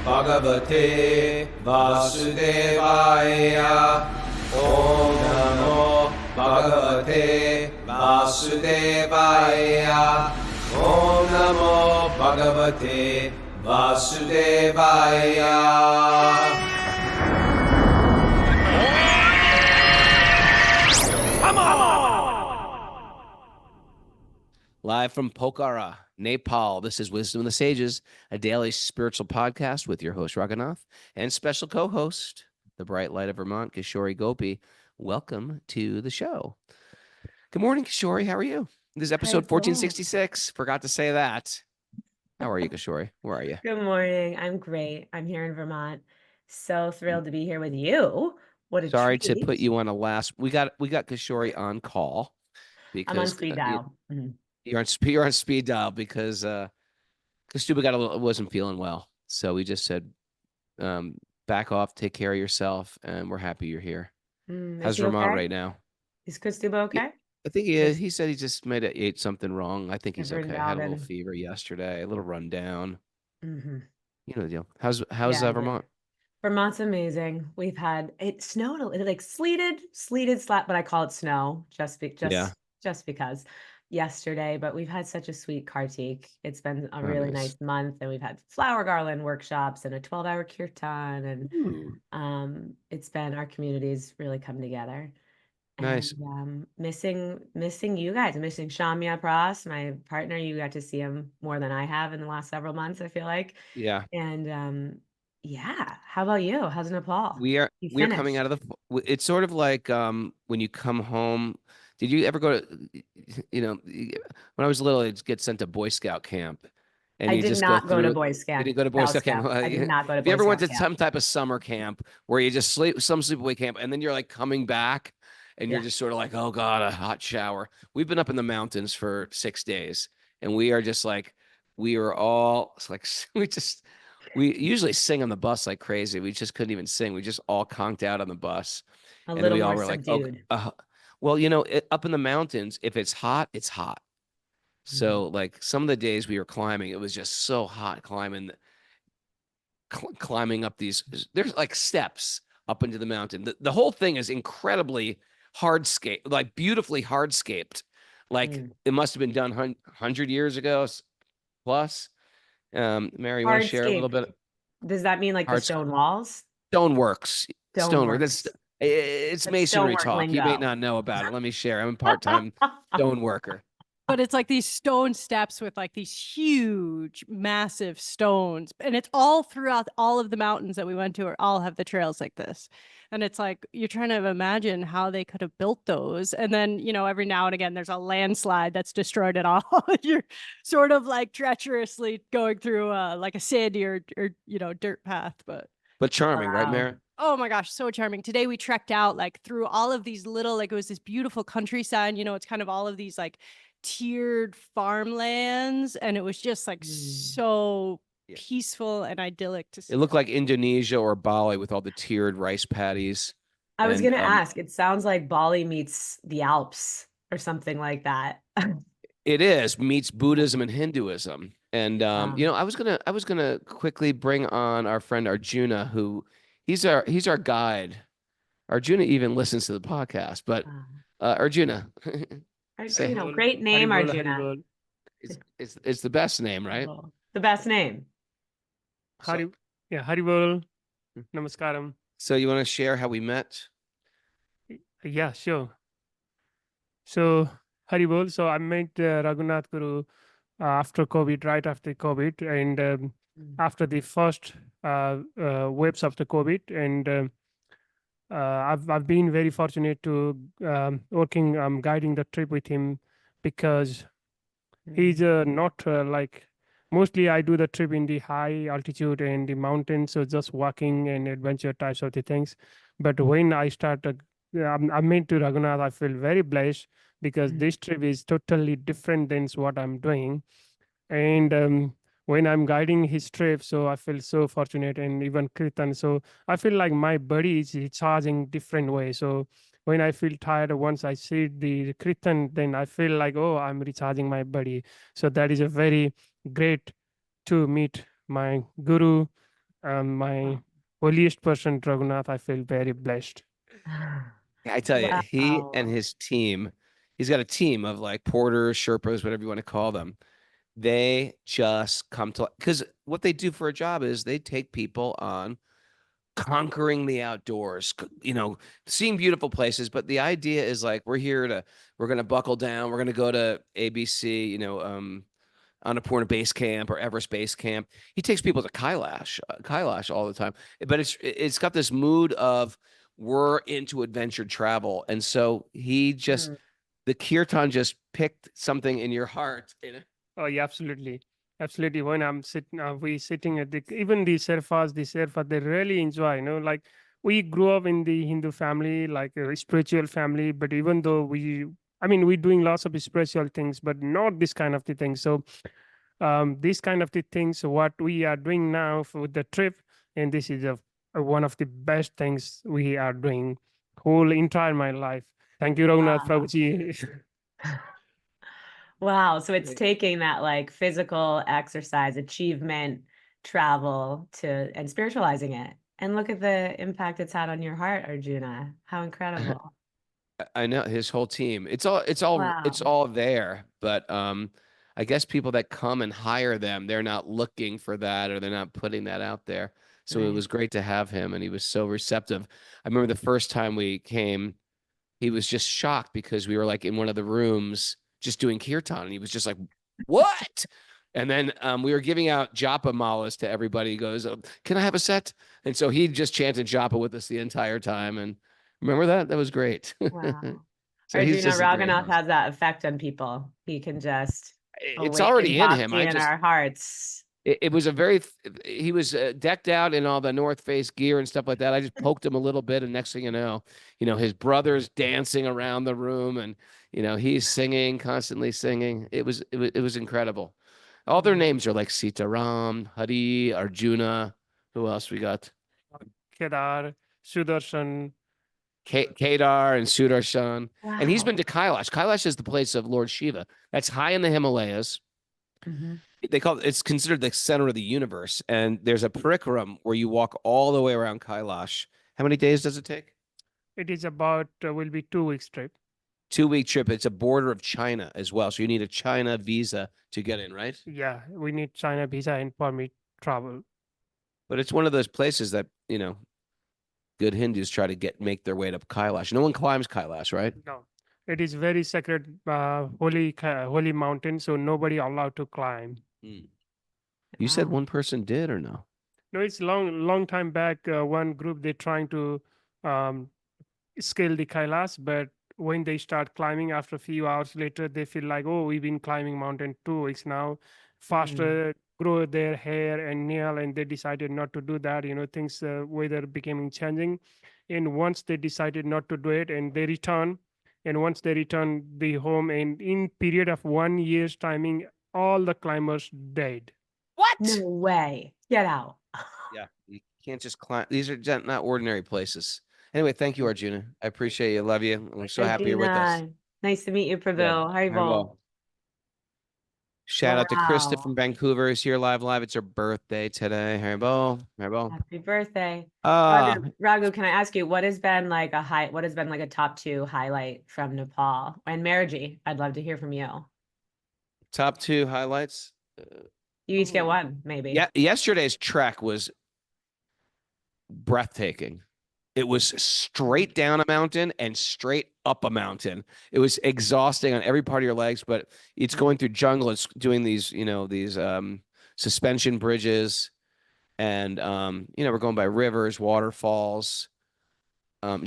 Bhagavate Vasudevaya. Om Namo Bhagavate Vasudevaya. Om Namo Bhagavate Vasudevaya. Live from Pokhara, Nepal, this is Wisdom of the Sages, a daily spiritual podcast with your host, Raghunath, and special co-host, the bright light of Vermont, Kishori Gopi. Welcome to the show. Good morning, Kishori. How are you? This is episode 1466. Forgot to say that. How are you, Kishori? Where are you? Good morning. I'm great. I'm here in Vermont. So thrilled to be here with you. What a Sorry treat. to put you on a last. We got Kishori on call because I'm on speed dial. You're on speed dial because Stuba wasn't feeling well. So we just said, back off, take care of yourself, and we're happy you're here. How's Vermont right now? Is Stuba okay? Yeah, I think he is. He said he just ate something wrong. I think he's okay. Had a little and... fever yesterday, a little rundown. Mm-hmm. You know the deal. How's Vermont? Vermont's amazing. We've had it snowed, like sleeted, slapped, but I call it snow just because yesterday, but we've had such a sweet Kartik. It's been a really nice month, and we've had flower garland workshops and a 12-hour kirtan, and it's been, our communities really come together. Nice. And, missing you guys, missing Shamya Pras, my partner. You got to see him more than I have in the last several months, I feel like. Yeah. And yeah. How about you? How's Nepal? We are coming out of it's sort of like when you come home. Did you ever go to, when I was little, I'd get sent to Boy Scout camp. And I did not go to Boy Scout. You didn't go to Boy Scout camp? I did not go to Boy Scout camp. If you ever went to some type of summer camp where you just sleepaway camp, and then you're like coming back and you're just sort of like, oh God, a hot shower. We've been up in the mountains for 6 days, and we are just like, we are all like, we usually sing on the bus like crazy. We just couldn't even sing. We just all conked out on the bus. And little more subdued. Well, up in the mountains, if it's hot, it's hot. So like some of the days we were climbing, it was just so hot climbing up these, there's like steps up into the mountain. The whole thing is incredibly hardscape, like beautifully hardscaped. Like it must have been done 100 years ago plus. Mary, you want to share a little bit? Does that mean like the stone walls? Stonework. It's masonry talk. Lingo. You may not know about it. Let me share. I'm a part-time stone worker. But it's like these stone steps with like these huge, massive stones. And it's all throughout all of the mountains that we went to, or all have the trails like this. And it's like, you're trying to imagine how they could have built those. And then, every now and again, there's a landslide that's destroyed it all. You're sort of like treacherously going through like a sandy or dirt path. But charming, right, Mary? Oh my gosh, so charming. Today we trekked out like through all of these little, like it was this beautiful countryside, it's kind of all of these like tiered farmlands, and it was just like so peaceful and idyllic to see. It looked like Indonesia or Bali with all the tiered rice paddies. I was going to ask, it sounds like Bali meets the Alps or something like that. It meets Buddhism and Hinduism. And I was gonna quickly bring on our friend Arjuna, who he's our guide. Arjuna even listens to the podcast, but Arjuna. Great name, Arjuna. It's the best name, right? The best name. Haribol. Namaskaram. So you want to share how we met? Yeah, sure. So Haribol. So I met Raghunath Guru after COVID, right after COVID, and after the first waves of the COVID, and I've been very fortunate to guiding the trip with him, because he's not like, mostly I do the trip in the high altitude and the mountains, so just walking and adventure types of the things. But when I started, I meant to Raghunath, I feel very blessed, because this trip is totally different than what I'm doing. And when I'm guiding his trip, so I feel so fortunate, and even Kirtan. So I feel like my body is recharging different way. So when I feel tired, once I see the Kirtan, then I feel like, oh, I'm recharging my body. So that is a very great to meet my guru, my holiest person, Raghunath. I feel very blessed. I tell you, he and Wow. his team, he's got a team of like porters, Sherpas, whatever you want to call them. They just come to, because what they do for a job is they take people on conquering the outdoors, seeing beautiful places. But the idea is like, we're going to buckle down. We're going to go to ABC, Annapurna Base Camp or Everest Base Camp. He takes people to Kailash all the time. But it's got this mood of we're into adventure travel. And so Mm. the kirtan just picked something in your heart. Oh, yeah, absolutely. Absolutely. When I'm sitting, we sitting at even the Sherpas, they really enjoy, like we grew up in the Hindu family, like a spiritual family, but even though we're doing lots of spiritual things, but not this kind of the thing. So these kind of the things, what we are doing now for the trip, and this is one of the best things we are doing whole entire my life. Thank you, Raghunath Wow. Prabhuji. Wow. So it's Right. taking that like physical exercise, achievement, travel and spiritualizing it. And look at the impact it's had on your heart, Arjuna. How incredible. I know his whole team. It's all there, but I guess people that come and hire them, they're not looking for that or they're not putting that out there. So it Right. was great to have him, and he was so receptive. I remember the first time we came, he was just shocked because we were like in one of the rooms just doing kirtan, and he was just like, "What?" And then we were giving out japa malas to everybody. He goes, "Can I have a set?" And so he just chanted japa with us the entire time. And remember that? That was great. Wow. So he's Arjuna just a great Raghunath host. has that effect on people. He can just It's awaken already in him. bhakti in our hearts. It was he was decked out in all the North Face gear and stuff like that. I just poked him a little bit, and next thing his brother's dancing around the room, and he's singing, constantly singing. It was incredible. All their names are like Sitaram, Hari, Arjuna. Who else we got? Kedar, Sudarshan. Kedar and Sudarshan. And he's Wow. been to Kailash. Kailash is the place of Lord Shiva. That's high in the Himalayas. Mhm. It's considered the center of the universe. And there's a parikram where you walk all the way around Kailash. How many days does it take? It is about will be 2 weeks trip. 2-week trip. It's a border of China as well. So you need a China visa to get in, right? Yeah, we need China visa and permit travel. But it's one of those places that, good Hindus try to make their way to Kailash. No one climbs Kailash, right? No, it is very sacred, holy mountain, so nobody allowed to climb. You said one person did or no? No, it's long time back. One group they trying to um, scale the Kailash, but when they start climbing, after a few hours later, they feel like, oh, we've been climbing mountain 2 weeks now, faster grow their hair and nail, and they decided not to do that. Things weather becoming changing, and once they decided not to do it, and they return, and once they return the home, and in period of 1 year's timing, all the climbers died. What? No way. Get out. Yeah, you can't just climb. These are not ordinary places. Anyway, thank you, Arjuna. I appreciate you. Love you. I'm so happy you're with us. Arjuna, nice to meet you, Prabhu. Yeah, Haribol. Shout out to Krista Wow. from Vancouver, who's here live. It's her birthday today. Haribol. Happy birthday. Ah, Raghu, can I ask you, what has been like a top 2 highlight from Nepal? And Mariji, I'd love to hear from you. top 2 highlights. You each get one, maybe. Yeah, yesterday's trek was breathtaking. It was straight down a mountain and straight up a mountain. It was exhausting on every part of your legs, but it's going through jungle. It's doing these suspension bridges, and we're going by rivers, waterfalls,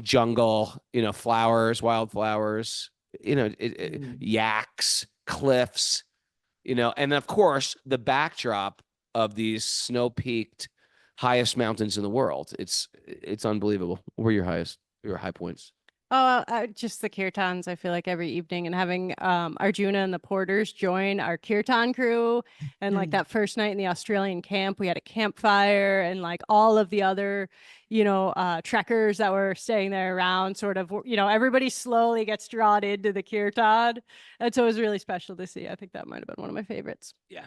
jungle, flowers, wildflowers, yaks, cliffs, and of course the backdrop of these snow-peaked highest mountains in the world. It's unbelievable. What were your high points? Oh, just the kirtans. I feel like every evening, and having Arjuna and the porters join our kirtan crew, and like that first night in the Australian camp, we had a campfire, and like all of the other, trekkers that were staying there around, sort of, everybody slowly gets drawn into the kirtan, and so it was really special to see. I think that might have been one of my favorites. Yeah.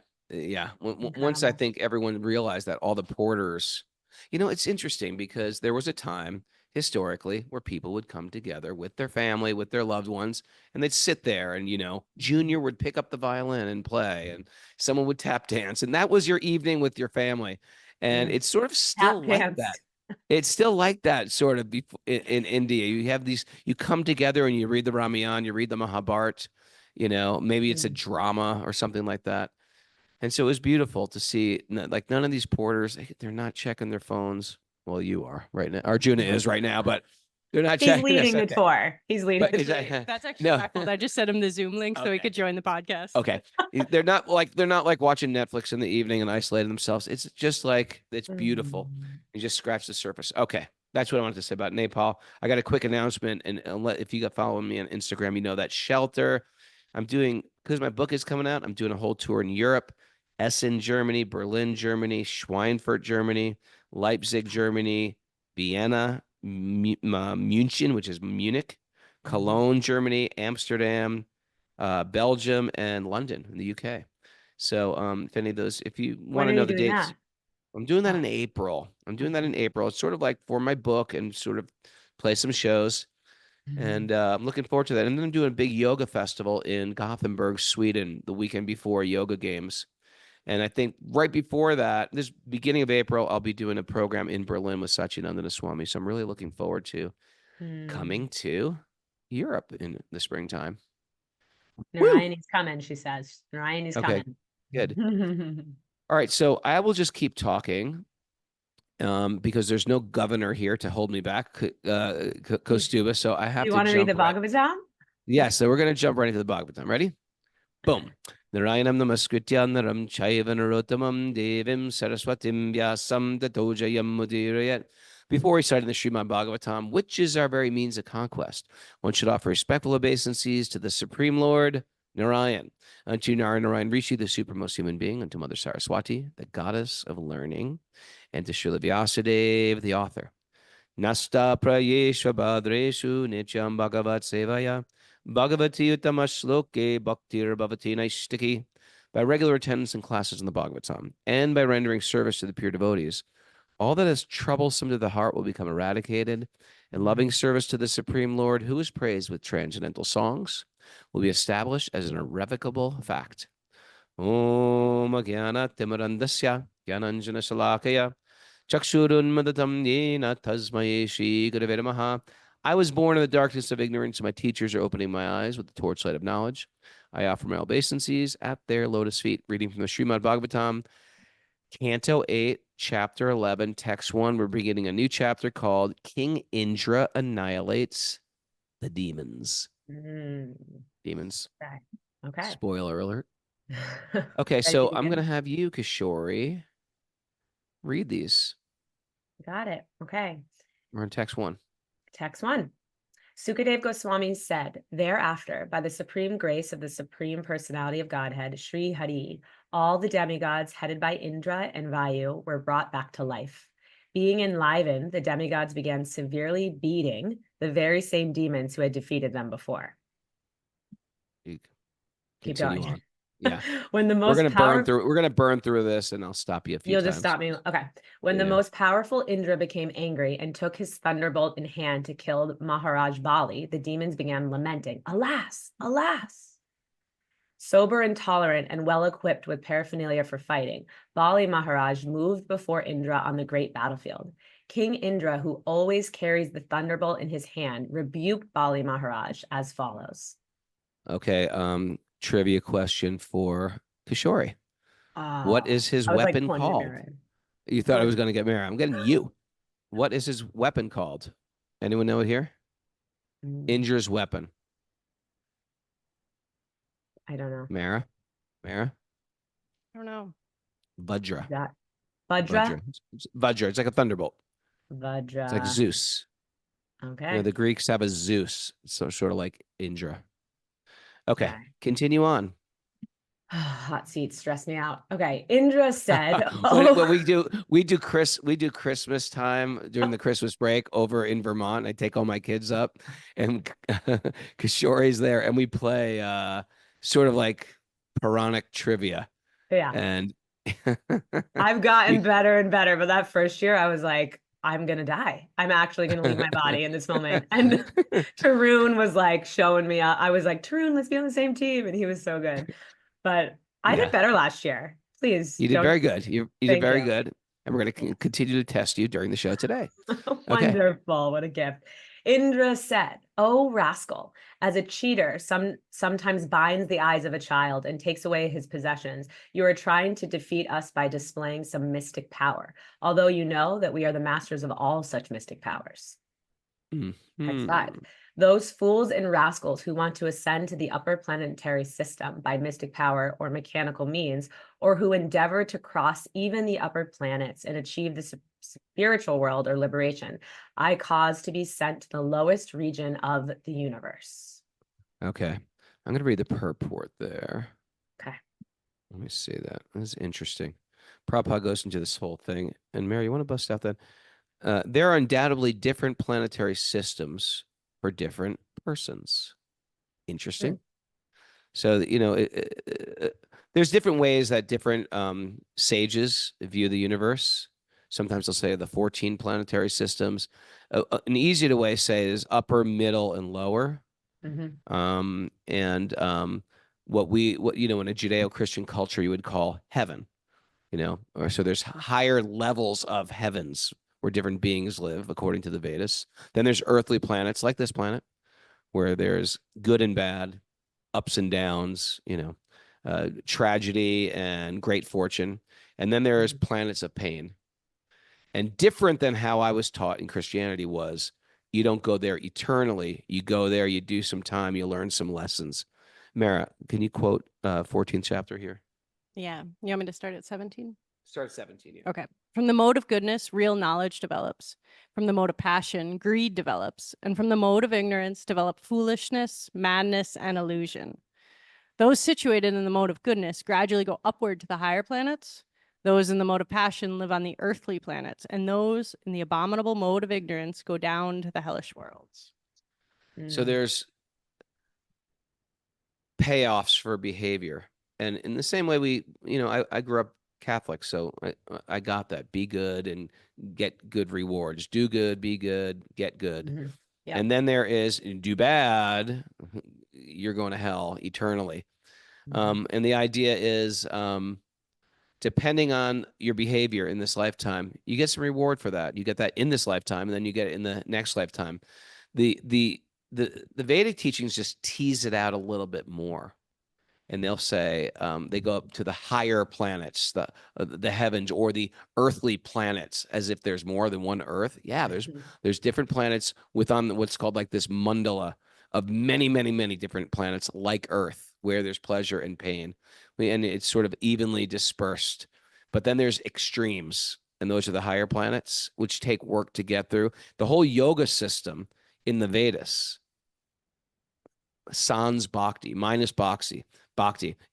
Once I think everyone realized that all the porters You know, it's interesting because there was a time historically where people would come together with their family, with their loved ones, and they'd sit there and, Junior would pick up the violin and play, and someone would tap dance. And that was your evening with your family. And Mm. it's sort of Tap still like dance. that. It's still like that sort of in India. You have these, you come together and you read the Ramayana, you read the Mahabharata, maybe it's a drama or something like that. And so it was beautiful to see, like, none of these porters, they're not checking their phones. Well, you are right now. Arjuna is right now, but they're not He's checking. leading the Okay. tour. He's leading But the is tour. that- That's actually No. my fault. I just sent him the Zoom link so he Okay. could join the podcast. Okay. They're not like watching Netflix in the evening and isolating themselves. It's just like, it's beautiful. You just scratch the surface. Okay. That's what I wanted to say about Nepal. I got a quick announcement, and if you got following me on Instagram, you know that shelter. I'm doing, because my book is coming out, I'm doing a whole tour in Europe, Essen, Germany, Berlin, Germany, Schweinfurt, Germany, Leipzig, Germany, Vienna, München, which is Munich, Cologne, Germany, Amsterdam, Belgium, and London in the UK. So if any of those, if you want to know the dates, that? I'm doing that in April. It's sort of like for my book and sort of play some shows. And I'm looking forward to that. And then I'm doing a big yoga festival in Gothenburg, Sweden, the weekend before Yoga Games. And I think right before that, this beginning of April, I'll be doing a program in Berlin with Satchidananda Swami. So I'm really looking forward to coming to Europe in the springtime. Narayani's coming, she says. Narayani's Okay, coming. good. All right, so I will just keep talking because there's no governor here to hold me back, Kostuba. So I have You to want to read jump the right. Bhagavatam? Yeah, so we're going to jump right into the Bhagavatam. Ready? Boom. Narayanam namaskritya naram chaiva narottamam devim saraswatim vyasam tato jayam mudirayat. Before we start in the Srimad Bhagavatam, which is our very means of conquest, one should offer respectful obeisances to the Supreme Lord, Narayan, unto Narayan Rishi, the supremmost human being, unto Mother Saraswati, the goddess of learning, and to Srila Vyasadeva, the author. Nasta prayeshva badreshu nityam bhagavat sevaya bhagavati uttama bhaktir bhavati naistiki. By regular attendance in classes in the Bhagavatam and by rendering service to the pure devotees, all that is troublesome to the heart will become eradicated, and loving service to the Supreme Lord, who is praised with transcendental songs, will be established as an irrevocable fact. Om Agyana Timarandasya Gyananjana Salakaya Chakshurunmadatam Yena Tasmaye Shri Gurave Namaha. I was born in the darkness of ignorance, and my teachers are opening my eyes with the torchlight of knowledge. I offer my obeisances at their lotus feet. Reading from the Srimad Bhagavatam, Canto 8, Chapter 11, Text 1. We're beginning a new chapter called King Indra Annihilates the Demons. Demons. Okay. Spoiler alert. Okay, so I'm going to have you, Kishori, read these. Got it. Okay. We're in text 1. Text 1. Sukadeva Goswami said, thereafter, by the supreme grace of the Supreme Personality of Godhead, Sri Hari, all the demigods headed by Indra and Vayu were brought back to life. Being enlivened, the demigods began severely beating the very same demons who had defeated them before. Keep going. On. Yeah. When the most we're gonna burn through this, and I'll stop you a few times. You'll just stop me. Okay. When the most powerful Indra became angry and took his thunderbolt in hand to kill Maharaj Bali, the demons began lamenting, alas, alas. Sober and tolerant and well-equipped with paraphernalia for fighting, Bali Maharaj moved before Indra on the great battlefield. King Indra, who always carries the thunderbolt in his hand, rebuked Bali Maharaj as follows. Okay. Trivia question for Kishori. What is his weapon called? You thought I was going to get married. I'm getting you. What is his weapon called? Anyone know it here? Indra's weapon. I don't know. Mara? I don't know. Vajra. Vajra? Vajra. It's like a thunderbolt. Vajra. It's like Zeus. Okay. The Greeks have a Zeus. So sort of like Indra. Okay. Continue on. Hot seats stress me out. Okay. Indra said, when we do Christmas time during the Christmas break over in Vermont. I take all my kids up, and Kishori's there, and we play sort of like Puranic trivia. Yeah. And I've gotten better and better, but that first year I was like, I'm gonna die. I'm actually gonna leave my body in this moment. And Tarun was like showing me I was like, Tarun, let's be on the same team. And he was so good. But I Yeah. did better last year. Please. You did very good. You did Thank very you. good. And we're going to continue to test you during the show today. Okay. Wonderful. What a gift. Indra said, "Oh, rascal, as a cheater sometimes binds the eyes of a child and takes away his possessions. You are trying to defeat us by displaying some mystic power, although you know that we are the masters of all such mystic powers." Text 5. Those fools and rascals who want to ascend to the upper planetary system by mystic power or mechanical means, or who endeavor to cross even the upper planets and achieve the spiritual world or liberation, I cause to be sent to the lowest region of the universe. Okay. I'm going to read the purport there. Okay. Let me see that. This is interesting. Prabhupada goes into this whole thing. And Mary, you want to bust out that? There are undoubtedly different planetary systems for different persons. Interesting. So, you know, there's different ways that different sages view the universe. Sometimes they'll say the 14 planetary systems. An easier way to say is upper, middle, and lower. What you know, in a Judeo-Christian culture, you would call heaven. You know, or so there's higher levels of heavens where different beings live, according to the Vedas. Then there's earthly planets like this planet, where there's good and bad, ups and downs, you know, tragedy and great fortune. And then there's planets of pain. And different than how I was taught in Christianity was, you don't go there eternally. You go there, you do some time, you learn some lessons. Mara, can you quote 14th chapter here? Yeah. You want me to start at 17? Start at 17. Yeah. Okay. From the mode of goodness, real knowledge develops. From the mode of passion, greed develops. And from the mode of ignorance, develop foolishness, madness, and illusion. Those situated in the mode of goodness gradually go upward to the higher planets. Those in the mode of passion live on the earthly planets. And those in the abominable mode of ignorance go down to the hellish worlds. So there's payoffs for behavior. And in the same way you know, I grew up Catholic, so I got that. Be good and get good rewards. Do good, be good, get good. Yeah. And then there is do bad, you're going to hell eternally. And the idea is depending on your behavior in this lifetime, you get some reward for that. You get that in this lifetime, and then you get it in the next lifetime. The Vedic teachings just tease it out a little bit more. And they'll say they go up to the higher planets, the heavens, or the earthly planets, as if there's more than one Earth. Yeah, there's different planets within what's called like this mandala of many, many, many different planets like Earth, where there's pleasure and pain, and it's sort of evenly dispersed. But then there's extremes, and those are the higher planets, which take work to get through. The whole yoga system in the Vedas, sans bhakti, minus bhakti,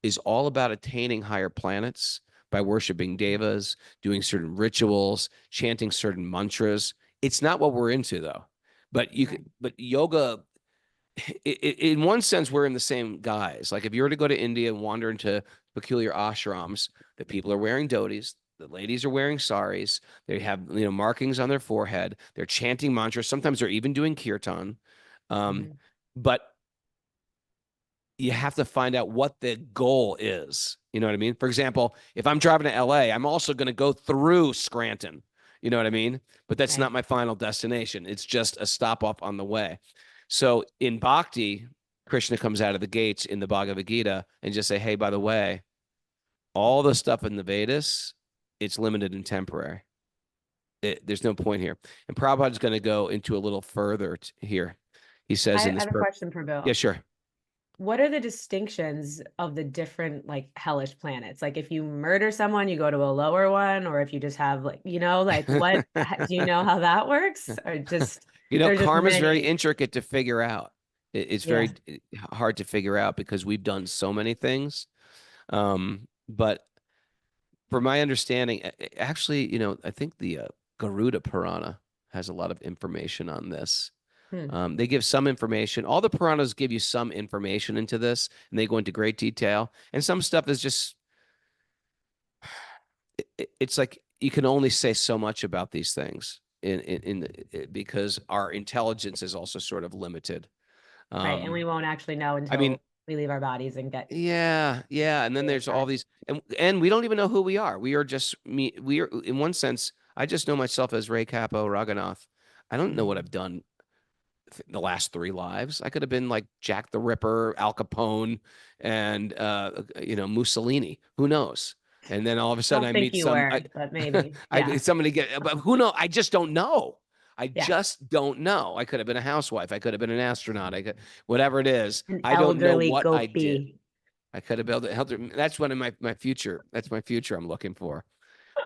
is all about attaining higher planets by worshiping devas, doing certain rituals, chanting certain mantras. It's not what we're into, though. But but yoga, in one sense, we're in the same guise. Like if you were to go to India and wander into peculiar ashrams, the people are wearing dhotis, the ladies are wearing saris, they have, you know, markings on their forehead, they're chanting mantras. Sometimes they're even doing kirtan. But you have to find out what the goal is. You know what I mean? For example, if I'm driving to LA, I'm also going to go through Scranton. You know what I mean? But that's not my final destination. It's just a stop off on the way. So in Bhakti, Krishna comes out of the gates in the Bhagavad Gita and just say, hey, by the way, all the stuff in the Vedas, it's limited and temporary. There's no point here. And Prabhupada's going to go into a little further here. He says I have a question for Bill. Yeah, sure. What are the distinctions of the different like hellish planets? Like if you murder someone, you go to a lower one, or if you just have like, you know, like what, do you know how that works? Or just, you know, karma is very intricate to figure out. It's very hard to figure out because we've done so many things. But for my understanding, actually, you know, I think the Garuda Purana has a lot of information on this. They give some information. All the Puranas give you some information into this, and they go into great detail. And some stuff is just, it's like you can only say so much about these things because our intelligence is also sort of limited. Right. And we won't actually know I mean, until we leave our bodies and get. yeah. And then there's all these, and we don't even know who we are. We are just me. We are, in one sense, I just know myself as Ray Capo Raghunath. I don't know what I've done the last 3 lives. I could have been like Jack the Ripper, Al Capone, and Mussolini. Who knows? And then all of a sudden I meet but maybe. Yeah. somebody but who knows? I just don't know. I Yeah. just don't know. I could have been a housewife. I could have been an astronaut. I could, whatever it is. An I don't know elderly what I gopi. did. I could have built a healthy. That's one of my future. That's my future I'm looking for.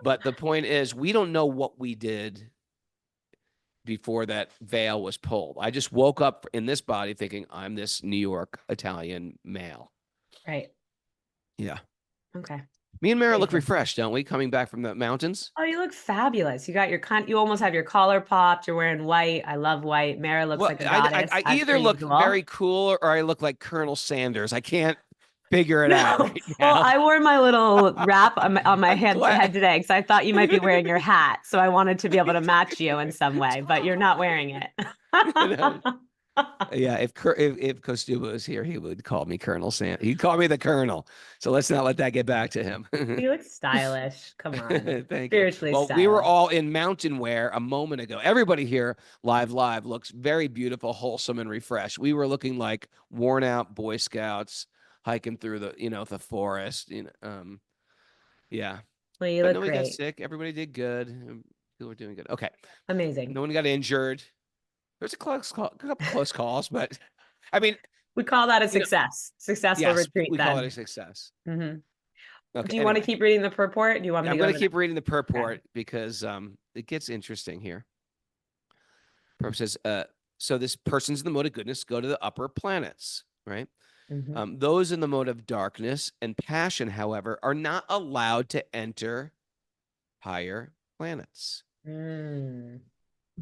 But the point is, we don't know what we did before that veil was pulled. I just woke up in this body thinking I'm this New York Italian male. Right. Yeah. Okay. Me and Mara Very look good. refreshed, don't we? Coming back from the mountains. Oh, you look fabulous. You got you almost have your collar popped. You're wearing white. I love white. Mara looks like a goddess. I as either per look usual. very cool or I look like Colonel Sanders. I can't figure it out right Well, now. I wore my little wrap on my head today because I thought you might be wearing your hat. So I wanted to be able to match you in some way, but you're not wearing it. Yeah, if Kostuba was here, he would call me Colonel Sanders. He'd call me the Colonel. So let's not let that get back to him. You look stylish. Come on. Thank Spiritually you. Well, stylish. we were all in mountain wear a moment ago. Everybody here live looks very beautiful, wholesome, and refreshed. We were looking like worn out Boy Scouts hiking through the forest. Yeah. Well, you But look nobody got great. sick. Everybody did good. People were doing good. Okay. Amazing. No one got injured. There's a couple close calls, but I mean, we call that a success. Successful yes, retreat. we then. call it a success. Mm-hmm. Okay, Do you want to keep reading the purport? Do you want me to I'm go going to keep reading the purport Okay. because it gets interesting here. Purport says, so this person's in the mode of goodness go to the upper planets, right? Mm-hmm. Those in the mode of darkness and passion, however, are not allowed to enter higher planets. The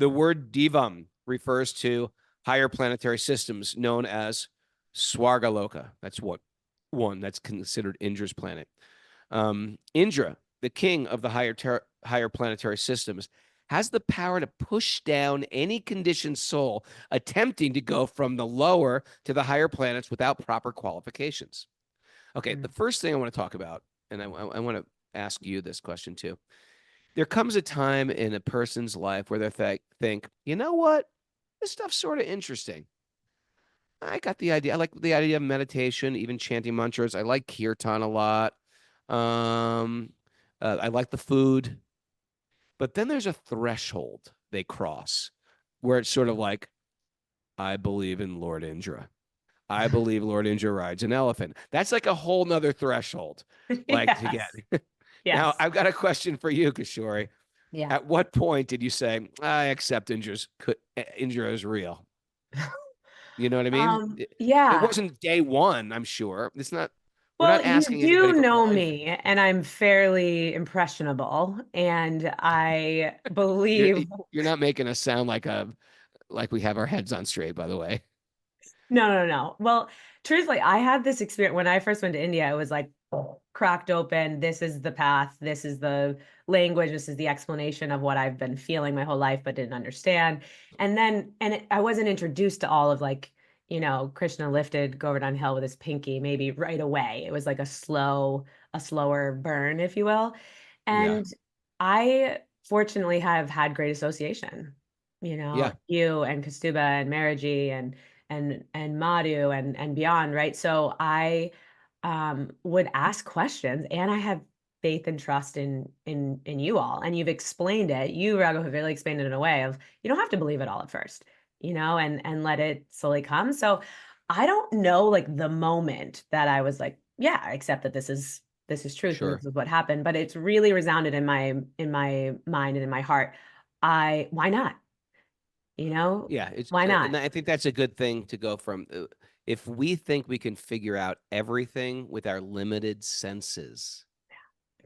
word divam refers to higher planetary systems known as Swargaloka. That's that's considered Indra's planet. Indra, the king of the higher planetary systems, has the power to push down any conditioned soul attempting to go from the lower to the higher planets without proper qualifications. Okay, the first thing I want to talk about, and I want to ask you this question too. There comes a time in a person's life where they think, you know what? This stuff's sort of interesting. I got the idea. I like the idea of meditation, even chanting mantras. I like kirtan a lot. I like the food. But then there's a threshold they cross where it's sort of like, I believe in Lord Indra. I believe Lord Indra rides an elephant. That's like a whole nother threshold. Like to get. Yes. Now, I've got a question for you, Kishori. Yeah. At what point did you say, I accept Indra is real? You know what I mean? Yeah. It wasn't day one, I'm sure. It's not. We're Well, not asking you anybody do for know blind me, and I'm fairly impressionable, and I believe you're not making us sound like we have our heads on straight, by the way. No. Well, truthfully, I had this experience when I first went to India. It was like cracked open. This is the path. This is the language. This is the explanation of what I've been feeling my whole life, but didn't understand. And then, I wasn't introduced to all of Krishna lifted Govardhan Hill with his pinky, maybe right away. It was like a slower burn, if you will. And I fortunately have had great association, you and Kastuba and Maraji and Madhu and beyond, right? So I would ask questions, and I have faith and trust in you all. And you've explained it. You, Raghu, have really explained it in a way of you don't have to believe it all at first, and let it slowly come. So I don't know the moment that I was like, yeah, I accept that this is truth. Sure. And this is what happened. But it's really resounded in my mind and in my heart. Why not? Yeah, why not? And I think that's a good thing to go from. If we think we can figure out everything with our limited senses,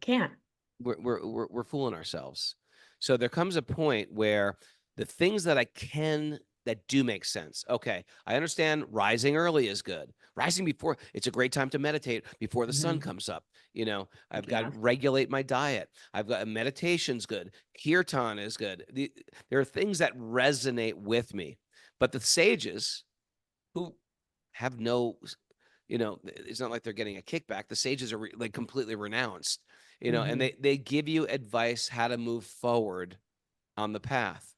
can't. We're fooling ourselves. So there comes a point where the things that I can that do make sense. Okay, I understand rising early is good. Rising before, it's a great time to meditate before the sun comes up. You know, I've got to regulate my diet. I've got meditation's good. Kirtan is good. There are things that resonate with me. But the sages who have no, you know, it's not like they're getting a kickback. The sages are like completely renounced, you know, and they give you advice how to move forward on the path.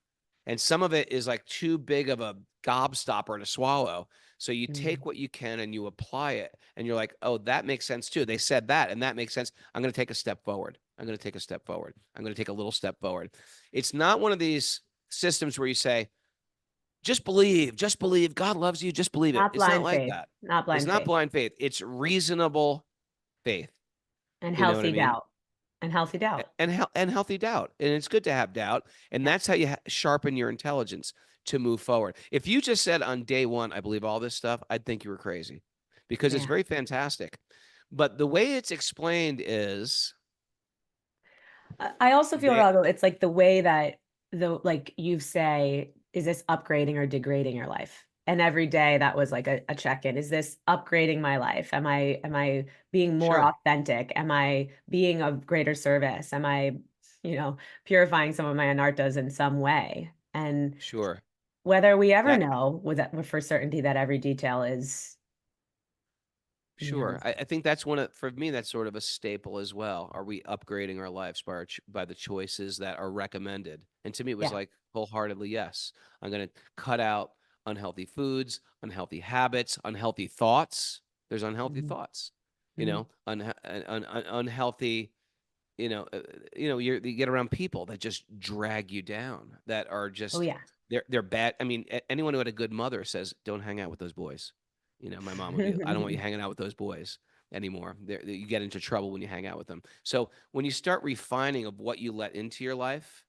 And some of it is like too big of a gobstopper to swallow. So you take what you can and you apply it. And you're like, oh, that makes sense too. They said that, and that makes sense. I'm going to take a step forward. I'm going to take a step forward. I'm going to take a little step forward. It's not one of these systems where you say, just believe, God loves you, just believe it. Not It's not blind like faith. that. Not blind It's not faith. blind faith. It's reasonable faith. And You know what healthy I mean? doubt. And healthy doubt. And healthy doubt. And it's good to have doubt. And that's how you sharpen your intelligence to move forward. If you just said on day one, I believe all this stuff, I'd think you were crazy, because it's very fantastic. But the way it's explained is, I also feel, Rago, it's like the way that like you say, is this upgrading or degrading your life? And every day that was like a check-in. Is this upgrading my life? Am I being more authentic? Am I being of greater service? Am I, you know, purifying some of my anartas in some way? And whether we ever know for certainty that every detail is. Sure. I think that's for me, that's sort of a staple as well. Are we upgrading our lives by the choices that are recommended? And to me, it was like wholeheartedly, yes. I'm going to cut out unhealthy foods, unhealthy habits, unhealthy thoughts. There's unhealthy thoughts, you know, unhealthy, you know, you get around people that just drag you down, that are just, they're bad. I mean, anyone who had a good mother says, don't hang out with those boys. You know, my mom would be, I don't want you hanging out with those boys anymore. You get into trouble when you hang out with them. So when you start refining of what you let into your life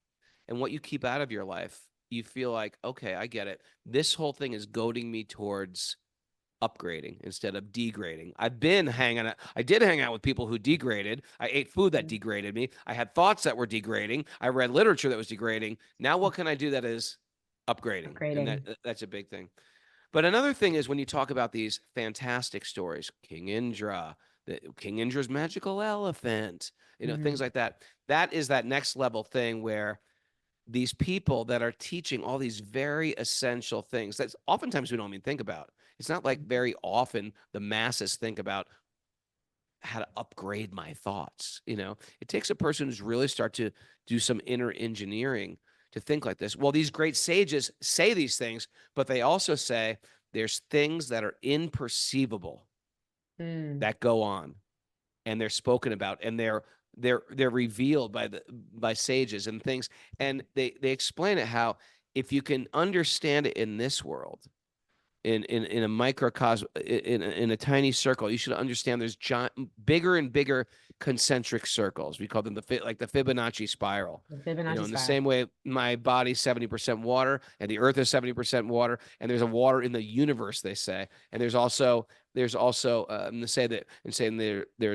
and what you keep out of your life, you feel like, okay, I get it. This whole thing is goading me towards upgrading instead of degrading. I did hang out with people who degraded. I ate food that degraded me. I had thoughts that were degrading. I read literature that was degrading. Now what can I do that is upgrading? And that's a big thing. But another thing is when you talk about these fantastic stories, King Indra's magical elephant, you know, things like that. That is that next level thing where these people that are teaching all these very essential things that oftentimes we don't even think about. It's not like very often the masses think about how to upgrade my thoughts. You know, it takes a person who's really start to do some inner engineering to think like this. Well, these great sages say these things, but they also say there's things that are imperceivable that go on, and they're spoken about, and they're revealed by sages and things. And they explain it how if you can understand it in this world, in a microcosm, in a tiny circle, you should understand there's bigger and bigger concentric circles. We call them the Fibonacci spiral. In the same way, my body's 70% water, and the earth is 70% water, and there's a water in the universe, they say. And there's also there's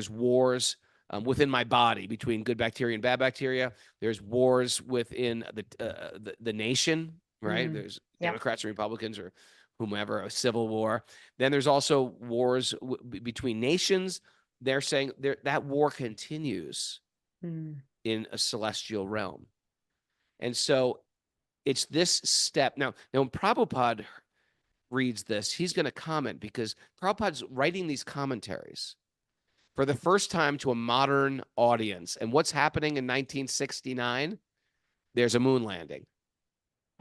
wars within my body between good bacteria and bad bacteria. There's wars within the nation, right? There's Democrats and Republicans or whomever, a civil war. Then there's also wars between nations. They're saying that war continues in a celestial realm. And so it's this step. Now when Prabhupada reads this, he's going to comment, because Prabhupada's writing these commentaries for the first time to a modern audience. And what's happening in 1969? There's a moon landing.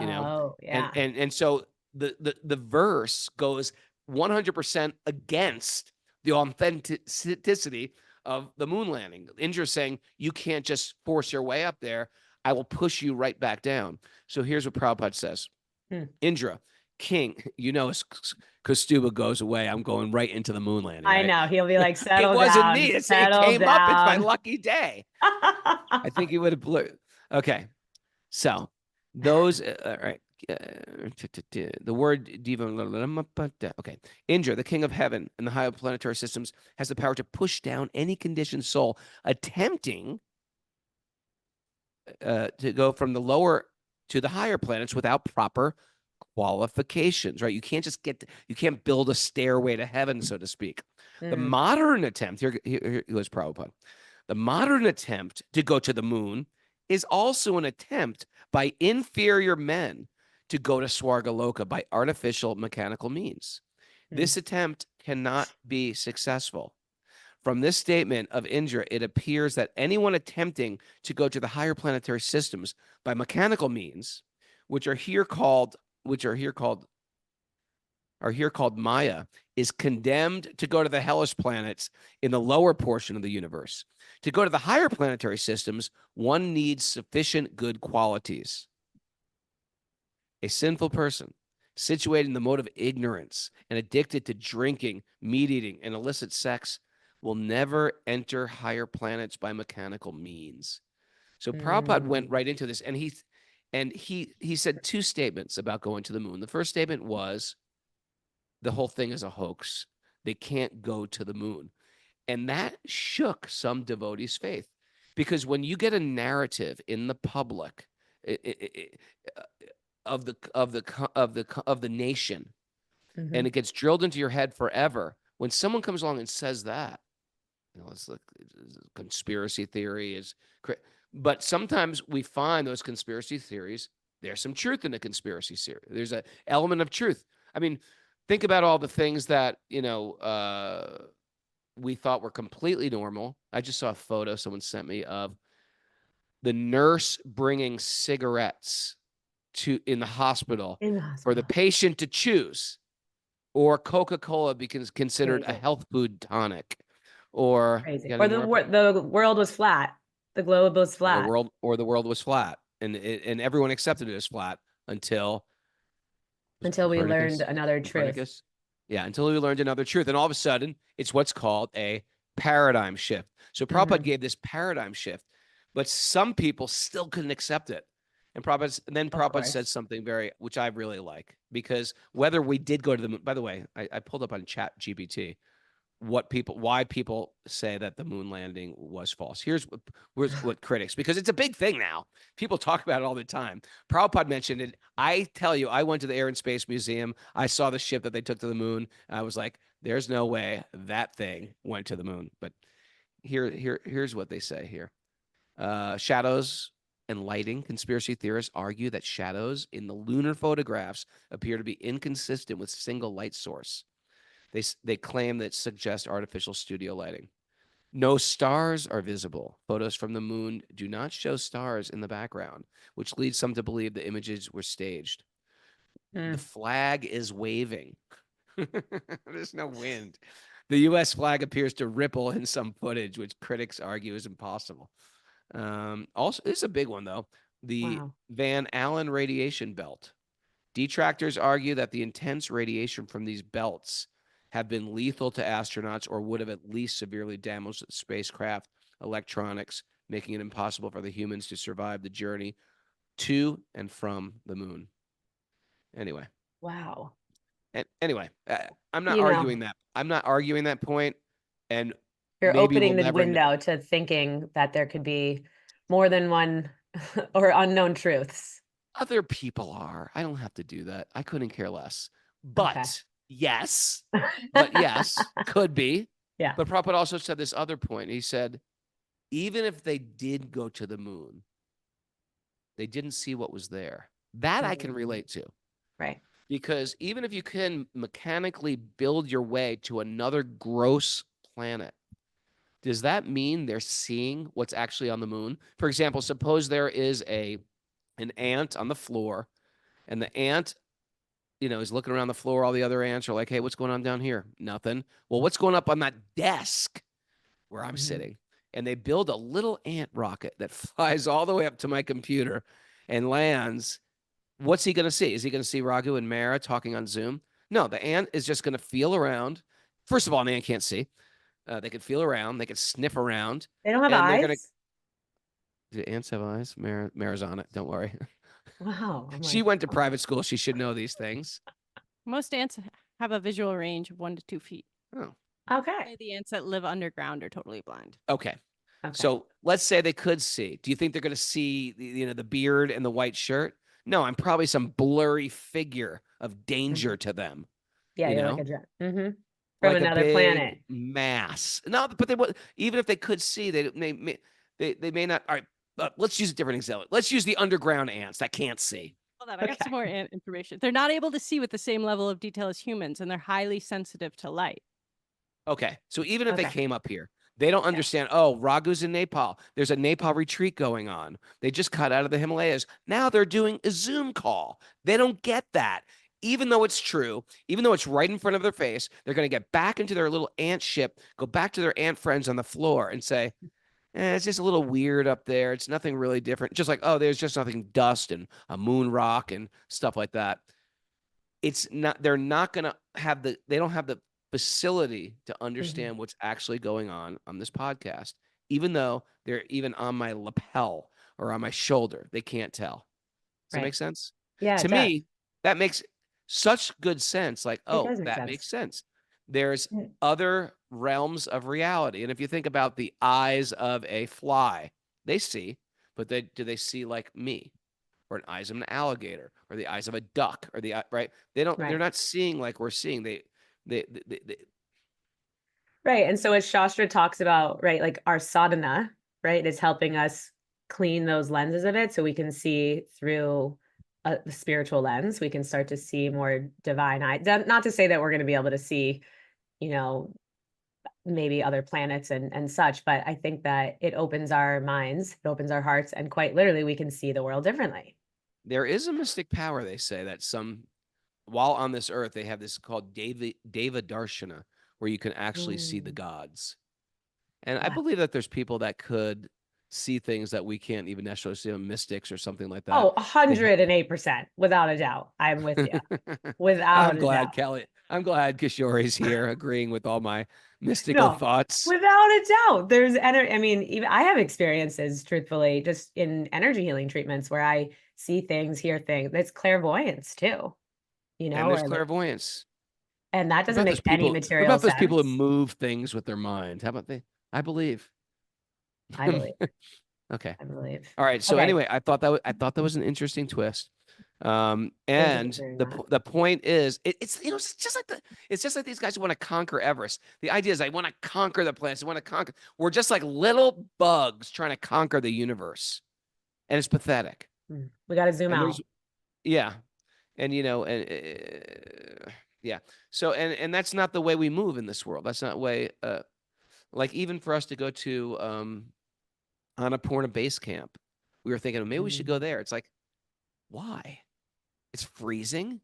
You know? And so the verse goes 100% against the authenticity of the moon landing. Indra's saying, you can't just force your way up there. I will push you right back down. So here's what Prabhupada says. Indra, king, you know, as Kaustubha goes away, I'm going right into the moon landing. I know. He'll be like, settle down. It wasn't me. It came up. It's my lucky day. I think he would have blew. Okay. So those, all right. The word diva. Okay. Indra, the king of heaven and the higher planetary systems, has the power to push down any conditioned soul attempting to go from the lower to the higher planets without proper qualifications, right? You can't just you can't build a stairway to heaven, so to speak. The Mm. modern attempt, here goes Prabhupada. The modern attempt to go to the moon is also an attempt by inferior men to go to Swargaloka by artificial mechanical means. This attempt cannot be successful. From this statement of Indra, it appears that anyone attempting to go to the higher planetary systems by mechanical means, which are here called Maya, is condemned to go to the hellish planets in the lower portion of the universe. To go to the higher planetary systems, one needs sufficient good qualities. A sinful person, situated in the mode of ignorance and addicted to drinking, meat eating, and illicit sex, will never enter higher planets by mechanical means. So Prabhupada went right into this, and he said two statements about going to the moon. The first statement was, the whole thing is a hoax. They can't go to the moon. And that shook some devotees' faith, because when you get a narrative in the public of the nation, and it gets drilled into your head forever, when someone comes along and says that, it's like conspiracy theory is, but sometimes we find those conspiracy theories, there's some truth in the conspiracy theory. There's an element of truth. I mean, think about all the things that, we thought were completely normal. I just saw a photo someone sent me of the nurse bringing cigarettes in the hospital for the patient to choose, or Coca-Cola becomes considered a health food tonic, or the world was flat. The globe was flat. The world was flat, and everyone accepted it as flat until we learned another truth. Yeah, until we learned another truth, and all of a sudden, it's what's called a paradigm shift. So Prabhupada gave this paradigm shift, but some people still couldn't accept it. And Prabhupada said something which I really like, because whether we did go to the moon, by the way, I pulled up on Chat GPT why people say that the moon landing was false. Here's what critics, because it's a big thing now. People talk about it all the time. Prabhupada mentioned it. I tell you, I went to the Air and Space Museum. I saw the ship that they took to the moon. I was like, there's no way that thing went to the moon. But here's what they say here. Shadows and lighting. Conspiracy theorists argue that shadows in the lunar photographs appear to be inconsistent with single light source. They claim that suggests artificial studio lighting. No stars are visible. Photos from the moon do not show stars in the background, which leads some to believe the images were staged. The flag is waving. There's no wind. The U.S. flag appears to ripple in some footage, which critics argue is impossible. Also, this is a big one, though. The Van Allen radiation belt. Detractors argue that the intense radiation from these belts have been lethal to astronauts, or would have at least severely damaged the spacecraft electronics, making it impossible for the humans to survive the journey to and from the moon. Anyway. Wow. And anyway, I'm not arguing that. I'm not arguing that point. And you're opening the window to thinking that there could be more than one or unknown truths. Other people are. I don't have to do that. I couldn't care less. But yes, could be. Yeah. But Prabhupada also said this other point. He said, even if they did go to the moon, they didn't see what was there. That I can relate to. Right. Because even if you can mechanically build your way to another gross planet, does that mean they're seeing what's actually on the moon? For example, suppose there is an ant on the floor, and the ant, is looking around the floor. All the other ants are like, hey, what's going on down here? Nothing. Well, what's going up on that desk where I'm sitting? And they build a little ant rocket that flies all the way up to my computer and lands. What's he going to see? Is he going to see Raghu and Mara talking on Zoom? No, the ant is just going to feel around. First of all, an ant can't see. They can feel around. They can sniff around. They don't have eyes? Do ants have eyes? Mara's on it. Don't worry. Wow. She went to private school. She should know these things. Most ants have a visual range of 1 to 2 feet. Oh. Okay. The ants that live underground are totally blind. Okay. So let's say they could see. Do you think they're going to see, the beard and the white shirt? No, I'm probably some blurry figure of danger to them. Yeah, you you're know? like from Like a another big planet. mass. No, but they would, even if they could see, they may not. All right, let's use a different example. Let's use the underground ants that can't see. Hold on, I got some more information. They're not able to see with the same level of detail as humans, and they're highly sensitive to light. Okay, so even if they Okay. came up here, they don't understand. Oh, Raghu's in Nepal. There's a Nepal retreat going on. They just cut out of the Himalayas. Now they're doing a Zoom call. They don't get that. Even though it's true, even though it's right in front of their face, they're going to get back into their little ant ship, go back to their ant friends on the floor and say, it's just a little weird up there. It's nothing really different. Just like, oh, there's just nothing dust and a moon rock and stuff like that. It's not, they're not going to have they don't have the facility to understand what's actually going on this podcast, even though they're even on my lapel or on my shoulder. They can't tell. Does that make sense? Yeah. To me, that makes such good sense. Like, oh, does make that sense. makes sense. There's other realms of reality. And if you think about the eyes of a fly, they see, but do they see like me? Or the eyes of an alligator, or the eyes of a duck, or right? They're not seeing like we're seeing. They Right. And so as Shastra talks about, right, like our sadhana, right, is helping us clean those lenses of it so we can see through the spiritual lens. We can start to see more divine eye. Not to say that we're going to be able to see, maybe other planets and such, but I think that it opens our minds, it opens our hearts, and quite literally we can see the world differently. There is a mystic power, they say, that while on this earth, they have this called Deva Darshana, where you can actually see the gods. And I believe that there's people that could see things that we can't even necessarily see, mystics or something like that. Oh, 108%, without a doubt. I'm with you. Without I'm a glad doubt. Kelly. I'm glad Kishori's here agreeing with all my mystical thoughts. Without a doubt. There's I mean, even I have experiences, truthfully, just in energy healing treatments where I see things, hear things. It's clairvoyance too. And there's clairvoyance. And that doesn't make any material sense. What about those people who move things with their mind? How about I believe. I believe. Okay. I believe. All right. So anyway, I thought that was an interesting twist. And the point is, it's just like these guys who want to conquer Everest. The idea is I want to conquer the planets. I want to conquer. We're just like little bugs trying to conquer the universe, and it's pathetic. We got to zoom out. Yeah, and yeah. So and that's not the way we move in this world. That's not the way. Like even for us to go to Annapurna base camp, we were thinking maybe we should go there. It's like, why? It's freezing.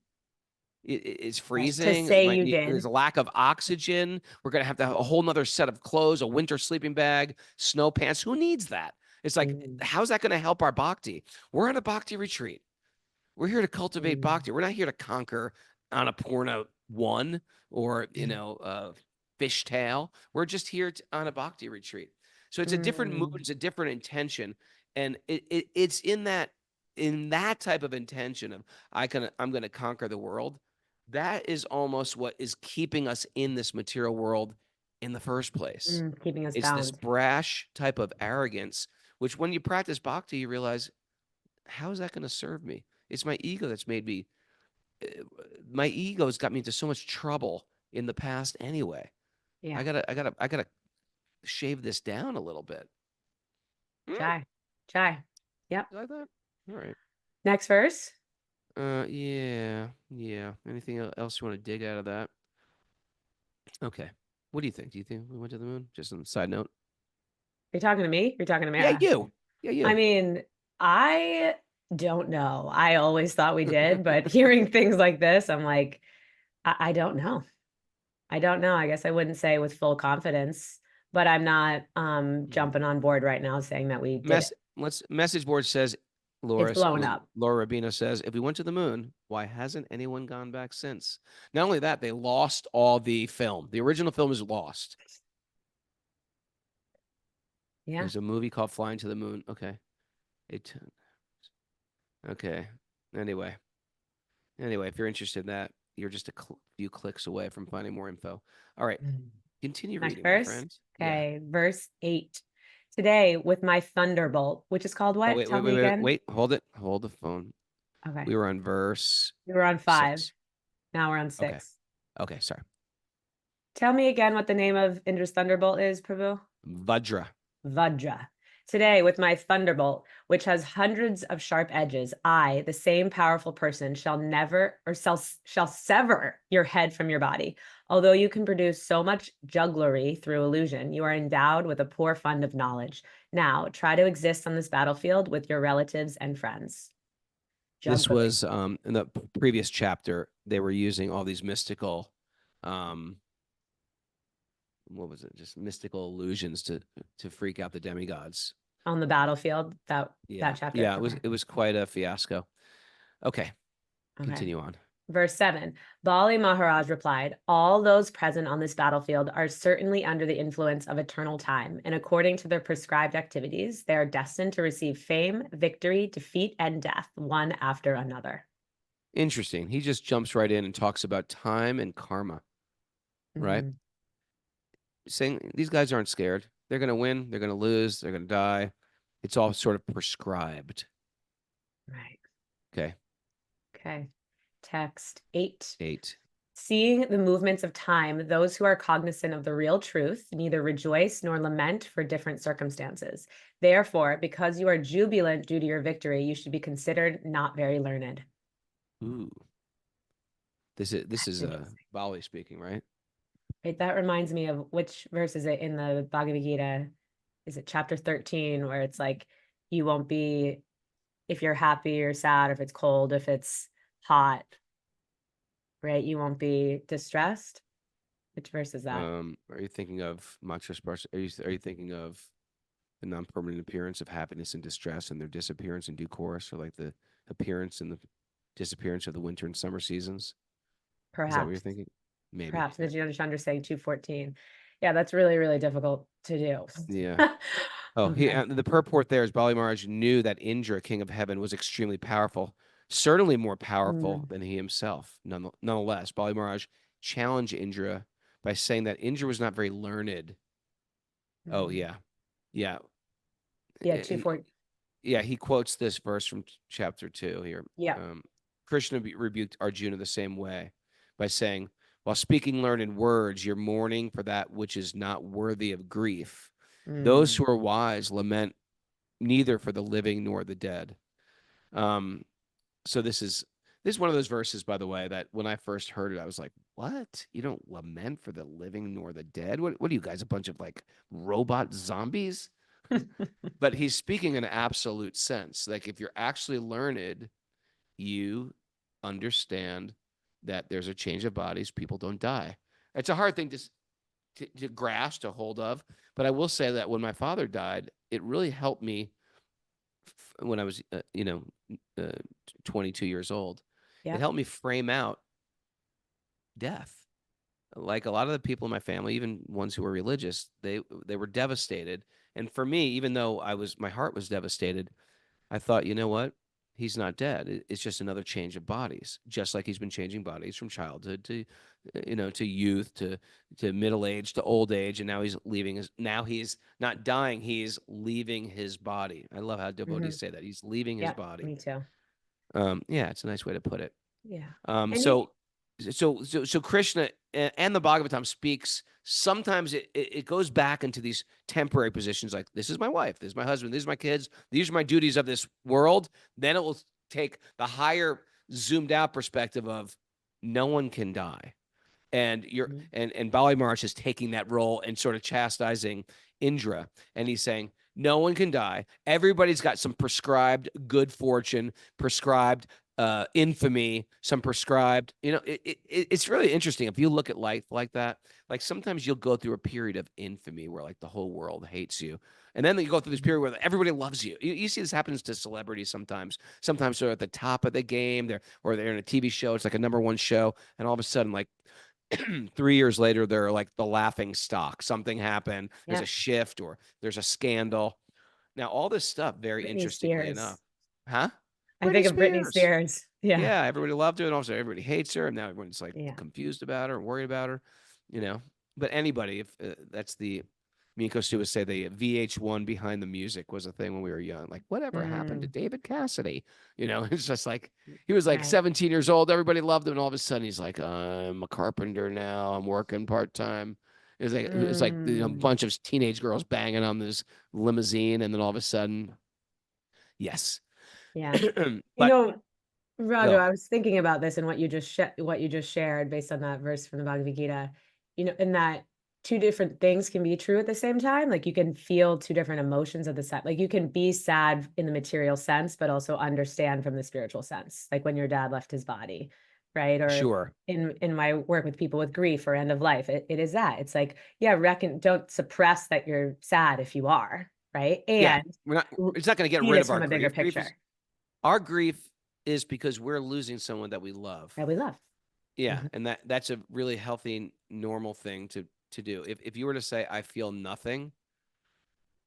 It's freezing. There's a lack of oxygen. We're going to have a whole nother set of clothes, a winter sleeping bag, snow pants. Who needs that? It's like, how's that going to help our bhakti? We're on a bhakti retreat. We're here to cultivate bhakti. We're not here to conquer Annapurna 1 or, fishtail. We're just here on a bhakti retreat. So it's a different mood. It's a different intention. And it's in that type of intention of I'm going to conquer the world. That is almost what is keeping us in this material world in the first place. Keeping us it's bound. This brash type of arrogance, which when you practice bhakti, you realize, how is that going to serve me? It's my ego that's made me. My ego's got me into so much trouble in the past anyway. Yeah. I gotta shave this down a little bit. Chai. Yep. Like that? All right. Next verse. Yeah. Anything else you want to dig out of that? Okay. What do you think? Do you think we went to the moon? Just on a side note. You're talking to me? You're talking to me? Yeah, you. I mean, I don't know. I always thought we did, but hearing things like this, I'm like, I don't know. I guess I wouldn't say with full confidence, but I'm not jumping on board right now saying that we did it. Message board says, Laura, it's blowing up. Laura Rubino says, if we went to the moon, why hasn't anyone gone back since? Not only that, they lost all the film. The original film is lost. Yeah. There's a movie called Flying to the Moon. Okay. Okay. Anyway, if you're interested in that, you're just a few clicks away from finding more info. All right. Continue reading, my friend. Okay. Yeah. Verse 8. Today with my thunderbolt, which is called what? Wait, hold it. Hold the phone. Okay. We were on verse We were on 5. 6. Now we're on Okay. 6. Okay, sorry. Tell me again what the name of Indra's thunderbolt is, Prabhu. Vajra. Vajra. Today, with my thunderbolt, which has hundreds of sharp edges, I, the same powerful person, shall never or shall sever your head from your body. Although you can produce so much jugglery through illusion, you are endowed with a poor fund of knowledge. Now, try to exist on this battlefield with your relatives and friends. This Juggling. was in the previous chapter. They were using all these mystical, what was it? Just mystical illusions to freak out the demigods. On the battlefield, that chapter. Yeah, Okay. it was quite a fiasco. Okay. Okay. Continue on. Verse 7, Bali Maharaj replied, all those present on this battlefield are certainly under the influence of eternal time, and according to their prescribed activities, they are destined to receive fame, victory, defeat, and death, one after another. Interesting. He just jumps right in and talks about time and karma, right? Mhm. Saying these guys aren't scared. They're going to win. They're going to lose. They're going to die. It's all sort of prescribed. Right. Okay. Okay. Text 8. 8. Seeing the movements of time, those who are cognizant of the real truth neither rejoice nor lament for different circumstances. Therefore, because you are jubilant due to your victory, you should be considered not very learned. Ooh. This is Bali speaking, right? Right, that reminds me of which verse is it in the Bhagavad Gita? Is it chapter 13 where it's like you won't be if you're happy or sad, if it's cold, if it's hot, right? You won't be distressed. Which verse is that? Are you thinking of Matras? Are you thinking of the non-permanent appearance of happiness and distress and their disappearance in due course, or like the appearance and the disappearance of the winter and summer seasons? Perhaps. Is that what you're thinking? Maybe. Perhaps. Did you understand saying 2:14? Yeah, that's really, really difficult to do. Yeah. Oh, Okay. the purport there is Bali Maharaj knew that Indra, king of heaven, was extremely powerful, certainly more powerful than he himself. Nonetheless, Bali Maharaj challenged Indra by saying that Indra was not very learned. Oh, yeah. Yeah, And- 2:14. Yeah, he quotes this verse from chapter 2 here. Yeah. Krishna rebuked Arjuna the same way by saying, while speaking learned words, you're mourning for that which is not worthy of grief. Those who are wise lament neither for the living nor the dead. So this is one of those verses, by the way, that when I first heard it, I was like, what? You don't lament for the living nor the dead? What are you guys, a bunch of like robot zombies? But he's speaking in an absolute sense. Like if you're actually learned, you understand that there's a change of bodies. People don't die. It's a hard thing to grasp, to hold of. But I will say that when my father died, it really helped me when I was, 22 years old. Yeah. It helped me frame out death. Like a lot of the people in my family, even ones who were religious, they were devastated. And for me, even though my heart was devastated, I thought, you know what? He's not dead. It's just another change of bodies, just like he's been changing bodies from childhood to youth, to middle age, to old age. And now he's now he's not dying. He's leaving his body. I love how devotees say that. He's leaving his body. Me too. Yeah, it's a nice way to put it. Yeah. So Krishna and the Bhagavatam speaks. Sometimes it goes back into these temporary positions, like this is my wife, this is my husband, these are my kids, these are my duties of this world. Then it will take the higher, zoomed out perspective of no one can die, and and Bali Maharaj is taking that role and sort of chastising Indra, and he's saying no one can die. Everybody's got some prescribed good fortune, prescribed infamy, some prescribed, it's really interesting. If you look at life like that, like sometimes you'll go through a period of infamy where like the whole world hates you. And then you go through this period where everybody loves you. You see this happens to celebrities sometimes. Sometimes they're at the top of the game, they're in a TV show. It's like a #1 show. And all of a sudden, like 3 years later, they're like the laughing stock. Something happened. There's a shift or there's a scandal. Now, all this stuff, very Britney interestingly Spears. enough. Huh? I think of Britney Spears. Yeah. Yeah, everybody loved her, and also everybody hates her, and now everyone's like Yeah. confused about her, worried about her, But anybody, if that's the Me and Costa would say the VH1 behind the music was a thing when we were young. Like, whatever happened to David Cassidy? You know, it's just like he was like Right. 17 years old. Everybody loved him, and all of a sudden he's like, I'm a carpenter now. I'm working part-time. It was like a bunch of teenage girls banging on this limousine, and then all of a sudden, yes. Yeah. You But know, Raghu, go. I was thinking about this and what you just shared based on that verse from the Bhagavad Gita. You know, in that two different things can be true at the same time. Like you can feel two different emotions at the same. Like you can be sad in the material sense, but also understand from the spiritual sense. Like when your dad left his body, right? Or Sure. in my work with people with grief or end of life, it is that. It's like, yeah, don't suppress that you're sad if you are, right? Yeah. And It's not going to get see rid this of our from a bigger grief. picture Our grief is because we're losing someone that we love. that we love. Yeah, and that's a really healthy, normal thing to do. If you were to say I feel nothing,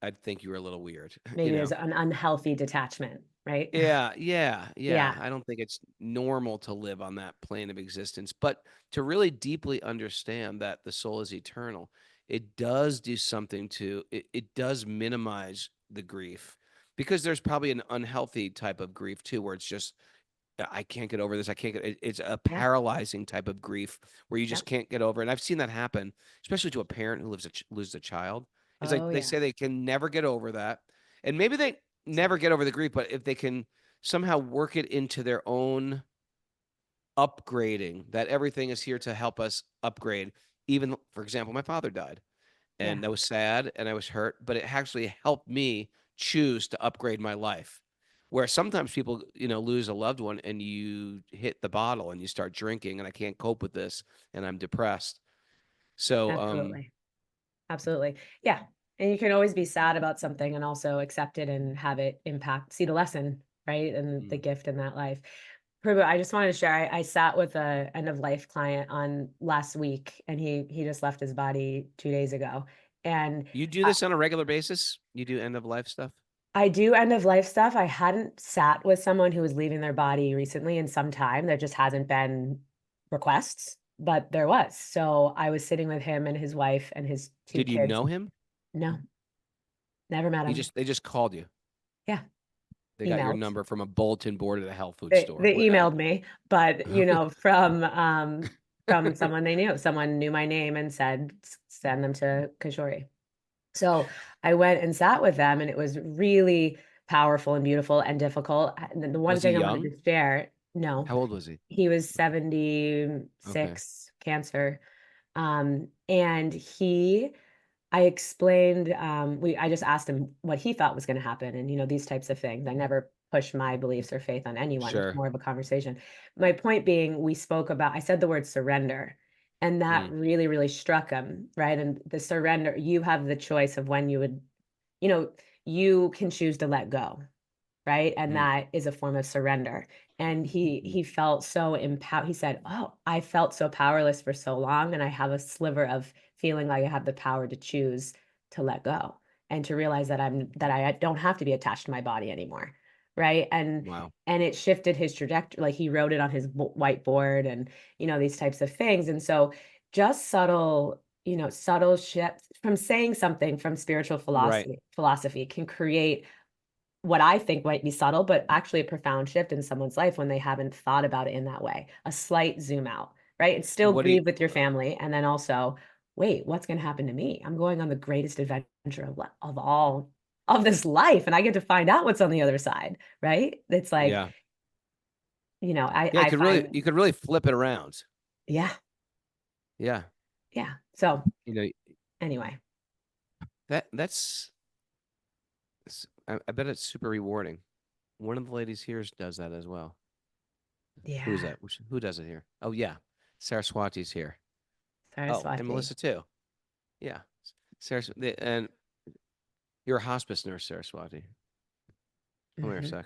I'd think you were a little weird. Maybe You there's know? an unhealthy detachment, right? Yeah. Yeah, I don't think it's normal to live on that plane of existence, but to really deeply understand that the soul is eternal, it does do something it does minimize the grief because there's probably an unhealthy type of grief too, where it's just I can't get over this. I can't it's a yeah, paralyzing type of grief where you yeah. just can't get over it. And I've seen that happen, especially to a parent who loses a child. It's like Oh they yeah, say they can never get over that. And maybe they never get over the grief, but if they can somehow work it into their own upgrading, that everything is here to help us upgrade. Even, for example, my father died yeah. and that was sad and I was hurt, but it actually helped me choose to upgrade my life. Where sometimes people, lose a loved one and you hit the bottle and you start drinking and I can't cope with this and I'm depressed. So, Absolutely, absolutely. Yeah, and you can always be sad about something and also accept it and have it see the lesson, right, and the Mm. gift in that life. Prabhu, I just wanted to share. I sat with a end of life client on last week, and he just left his body 2 days ago, and You do this on a regular basis? You do end of life stuff? I do end of life stuff. I hadn't sat with someone who was leaving their body recently in some time. There just hasn't been requests, but there was. So I was sitting with him and his wife and his two Did you kids. know him? No, never met him. They just called you. Yeah, They got your emailed. number from a bulletin board at a health food They store. they emailed me, but from Okay. someone they knew. Someone knew my name and said send them to Kishori. So I went and sat with them, and it was really powerful and beautiful and difficult. And the one Was he thing I wanted young? to share, no, How old was he? he was Okay. 76, cancer. And I explained, I just asked him what he thought was going to happen, and these types of things. I never push my beliefs or faith on anyone. It's Sure. more of a conversation. My point being, I said the word surrender, and that Mm. really, really struck him, right? And the surrender, you have the choice of when you can choose to let go, right? And Mm. that is a form of surrender. And he felt so empowered. He said, "Oh, I felt so powerless for so long, and I have a sliver of feeling like I have the power to choose to let go and to realize that I don't have to be attached to my body anymore." Right? Wow. And it shifted his trajectory. Like he wrote it on his whiteboard, and these types of things. And so just subtle shifts from saying something from spiritual Right. philosophy can create what I think might be subtle, but actually a profound shift in someone's life when they haven't thought about it in that way. A slight zoom out, right? And still What do you grieve with your family. And then also, wait, what's going to happen to me? I'm going on the greatest adventure of all of this life. And I get to find out what's on the other side, right? It's like, Yeah. I, Yeah, I find, you could really flip it around. yeah, Yeah. yeah. So You know, anyway, that's I bet it's super rewarding. One of the ladies here does that as well. Who is yeah, that? Who does it here? Oh yeah. Saraswati's here. Oh, and Saraswati. Melissa too. Yeah. Saraswati, and you're a hospice nurse, Saraswati. Come here a Mhm. sec.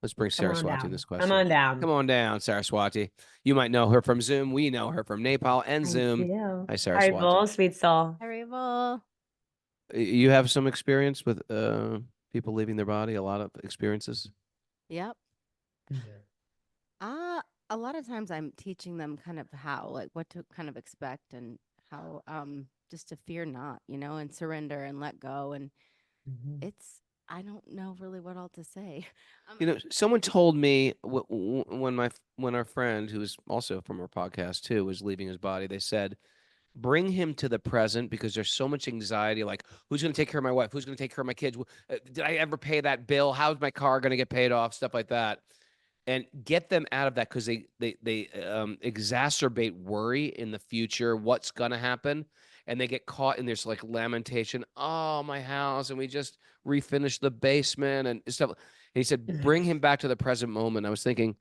Let's bring Come on Saraswati in down. this Come question. on down. Come on down, Saraswati. You might know her from Zoom. We know her from Nepal and I Zoom. do. Hi, Haribol, Saraswati. sweet soul. Arrival. You have some experience with people leaving their body, a lot of experiences. Yep. Yeah. A lot of times I'm teaching them kind of how, like what to kind of expect and how just to fear not, and surrender and let go. And Mhm. I don't know really what all to say. Someone told me when our friend, who was also from our podcast too, was leaving his body, they said, bring him to the present, because there's so much anxiety. Like, who's going to take care of my wife? Who's going to take care of my kids? Did I ever pay that bill? How's my car going to get paid off? Stuff like that. And get them out of that, because they exacerbate worry in the future, what's going to happen. And they get caught in this like lamentation. Oh, my house. And we just refinished the basement and stuff. And he said, bring him back to the present moment. I was thinking,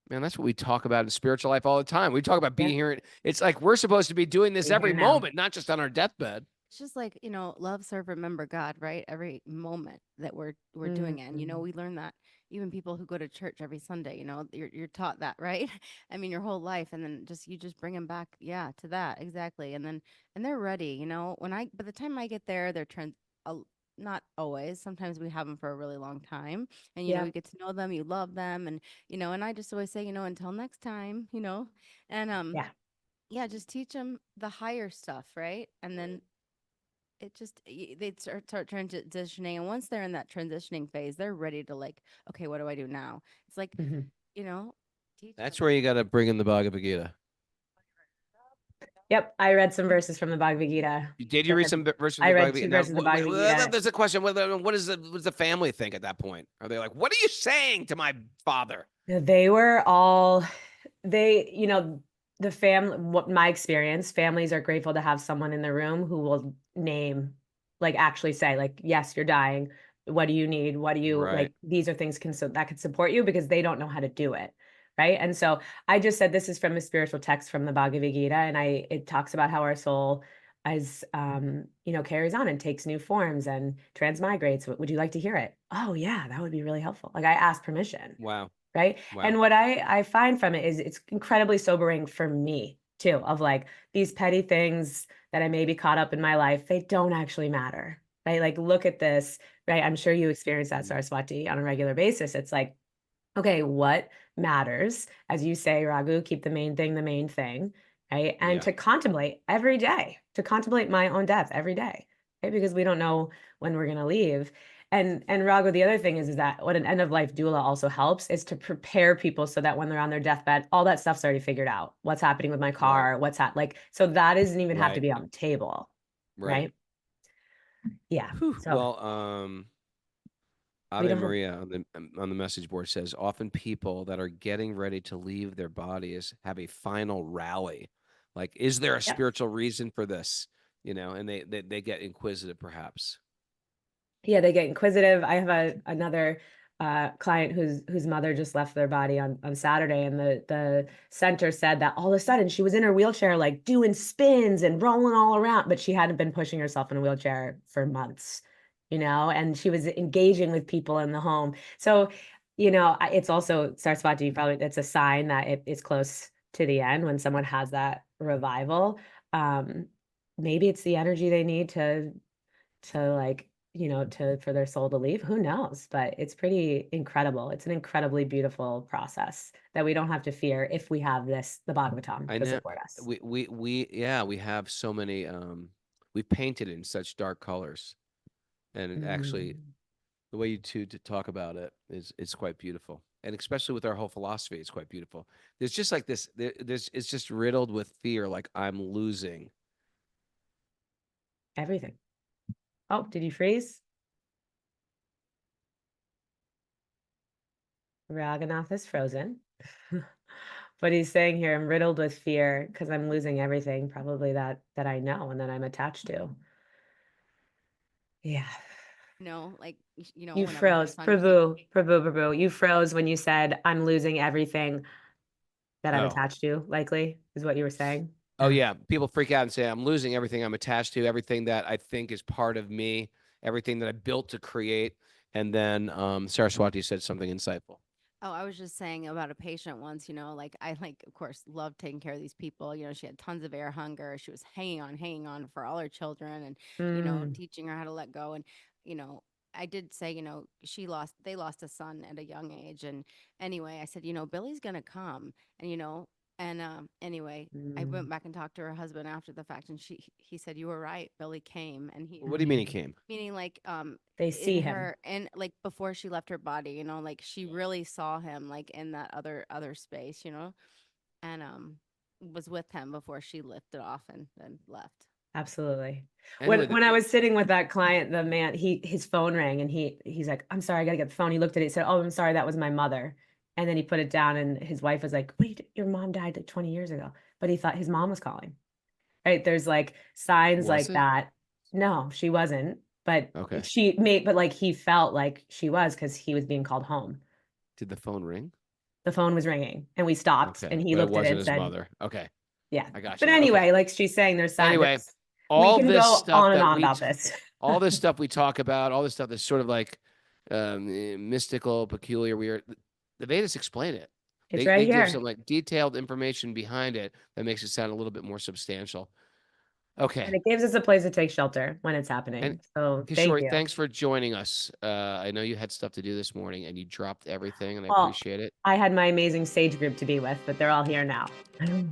man, that's what we talk about in spiritual life all the time. We talk about being here. It's like we're supposed to be doing this Be every here now. moment, not just on our deathbed. It's just like, love, serve, remember God, right? Every moment that we're doing it. And we learn that even people who go to church every Sunday, you're taught that, right? I mean, your whole life. And then you just bring them back, yeah, to that. Exactly. And they're ready, by the time I get there, they're not always. Sometimes we have them for a really long time, and Yeah. you get to know them, you love them, and and I just always say, until next time, and Yeah. yeah, just teach them the higher stuff, right? And then they start transitioning, and once they're in that transitioning phase, they're ready to like, okay, what do I do now? It's like, Mhm. teach That's them. where you got to bring in the Bhagavad Gita. Yep. I read some verses from the Bhagavad Gita. Did you read some verses from I the read Bhagavad Gita? 2 Now, verses of the Bhagavad Gita. there's a question. What does the family think at that point? Are they like, what are you saying to my father? They were all the family, what my experience, families are grateful to have someone in the room who will name, like actually say, like, yes, you're dying. What do you need? What do you Right. like? These are things that could support you, because they don't know how to do it. Right. And so I just said, this is from a spiritual text from the Bhagavad Gita. And it talks about how our soul as carries on and takes new forms and transmigrates. Would you like to hear it? Oh yeah, that would be really helpful. Like, I asked permission. Wow. Right. Wow. And what I find from it is it's incredibly sobering for me too, of like these petty things that I may be caught up in my life, they don't actually matter. Right. Like, look at this, right? I'm sure you experience that, Saraswati, on a regular basis. It's like, okay, what matters? As you say, Raghu, keep the main thing, right? And Yeah. to contemplate every day, to contemplate my own death every day, right? Because we don't know when we're going to leave. And Raghu, the other thing is that what an end of life doula also helps is to prepare people so that when they're on their deathbed, all that stuff's already figured out. What's happening with my car? So that doesn't even have to Right. be on the table, right? Yeah. So Well, we Ave don't have, Maria on the message board says, often people that are getting ready to leave their bodies have a final rally. Like, is there a yeah. spiritual reason for this? And they get inquisitive, perhaps. Yeah, they get inquisitive. I have another client whose mother just left their body on Saturday, and the center said that all of a sudden she was in her wheelchair, like doing spins and rolling all around, but she hadn't been pushing herself in a wheelchair for months, and she was engaging with people in the home. So, it's also, Saraswati, probably it's a sign that it's close to the end when someone has that revival. Maybe it's the energy they need to like, for their soul to leave. Who knows? But it's pretty incredible. It's an incredibly beautiful process that we don't have to fear if we have the Bhagavatam I to know support us. we have so many we've painted in such dark colors, and actually Mm. the way you two to talk about it is quite beautiful, and especially with our whole philosophy, it's quite beautiful. There's just like this there's it's just riddled with fear, like I'm losing Everything. Oh, did you freeze? Raghunath is frozen. But he's saying here, I'm riddled with fear because I'm losing everything, probably that I know and that I'm attached to. Yeah. Like, You whenever her froze. son Prabhu. You froze when you said, I'm losing everything that I'm oh attached to, likely, is what you were saying. oh yeah, people freak out and say I'm losing everything I'm attached to, everything that I think is part of me, everything that I built to create. And then Saraswati said something insightful. Oh, I was just saying about a patient once, like I of course love taking care of these people. She had tons of air hunger. She was hanging on for all her children, and Mm. teaching her how to let go. And I did say, they lost a son at a young age. And anyway, I said, Billy's gonna come, and And anyway, I went back and talked to her husband after the fact, and he said, "You were right. Billy came." And What do you mean he came? meaning like They see in him. her, and like before she left her body, you know, like she really saw him like in that other space, you know, and was with him before she lifted off and then left. Absolutely. And When I was sitting with that client, the man, his phone rang and he's like, "I'm sorry, I gotta get the phone." He looked at it, he said, "Oh, I'm sorry, that was my mother." And then he put it down and his wife was like, "Wait, your mom died like 20 years ago." But he thought his mom was calling. Right? There's like signs like Was it? that. No, she wasn't. But Okay. but like he felt like she was because he was being called home. Did the phone ring? The phone was ringing and we stopped Okay. and he But it looked at it wasn't and his said, mother. Okay. yeah. I got you. But Okay. anyway, like she's saying, there's signs. Anyway, we all can this go stuff on and that on we about this. all this stuff we talk about, all this stuff that's sort of like mystical, peculiar, weird. The Vedas explain it. It's They right give here. some like detailed information behind it that makes it sound a little bit more substantial. Okay. And it gives us a place to take shelter when it's happening. And So thank Kishori, you. thanks for joining us. I know you had stuff to do this morning and you dropped everything and I Well, appreciate it. I had my amazing sage group to be with, but they're all here now.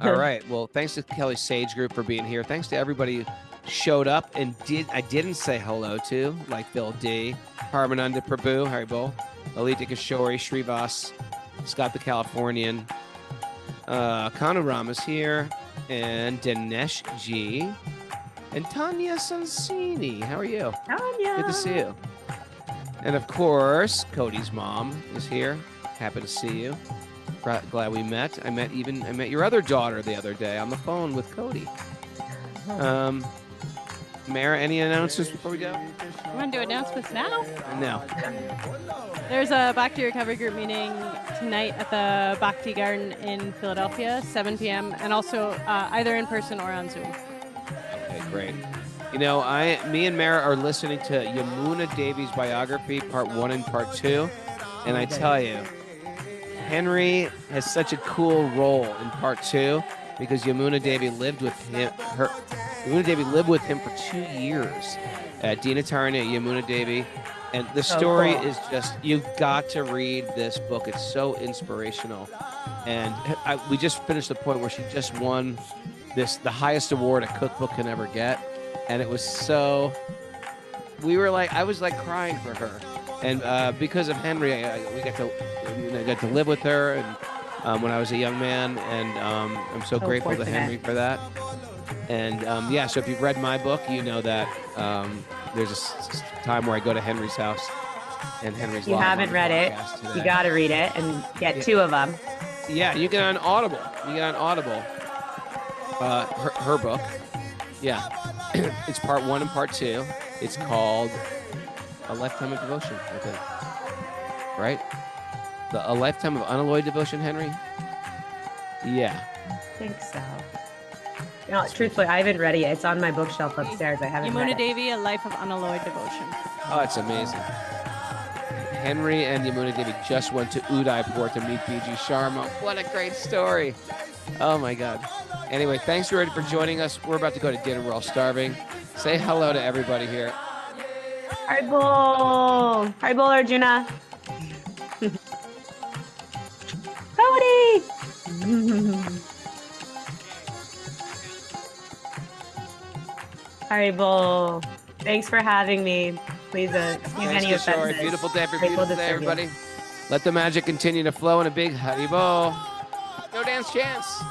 All right. Well, thanks to Kelly's Sage Group for being here. Thanks to everybody who showed up and I didn't say hello to, like Phil D, Harmananda Prabhu, Haribol, Alita Kishori, Srivas, Scott the Californian, Kanu Ram is here, and Dinesh G, and Tanya Sansini. How are you? Tanya. Good to see you. And of course, Cody's mom is here. Happy to see you. Glad we met. I met your other daughter the other day on the phone with Cody. Mara, any announcements before we go? You want to do announcements now? No. There's a Bhakti Recovery Group meeting tonight at the Bhakti Garden in Philadelphia, 7 p.m., and also either in person or on Zoom. Okay, great. You know, me and Mara are listening to Yamuna Devi's biography, part 1 and part 2, and I tell you, Henry has such a cool role in part 2 because Yamuna Devi lived with him. Yamuna Devi lived with him for 2 years at Dinatarana, Yamuna Devi. And the story is just, you've got to read this book. It's so inspirational. And we just finished the point where she just won the highest award a cookbook can ever get. And it was so, I was like crying for her. And because of Henry, I got to live with her and when I was a young man. And I'm so grateful to Henry for that. And so if you've read my book, you know that there's a time where I go to Henry's house, and Henry's. You haven't read it. You got to read it and get 2 of them. Yeah, you get on Audible. Her book. Yeah, it's part 1 and part 2. It's called A Lifetime of Devotion, I think. Right? A Lifetime of Unalloyed Devotion, Henry. Yeah. I think so. No, truthfully, I haven't read it yet. It's on my bookshelf upstairs. I haven't read Yamuna it. Devi, A Life of Unalloyed Devotion. Oh, it's amazing. Henry and Yamuna Devi just went to Udaipur to meet B.G. Sharma. What a great story. Oh, my God. Anyway, thanks, everybody, for joining us. We're about to go to dinner. We're all starving. Say hello to everybody here. Haribol. Haribol, Arjuna. Cody. Haribol. Thanks for having me. Please excuse any offenses. Beautiful day, Grateful to serve you. everybody. Let the magic continue to flow in a big Haribol. No dance chance.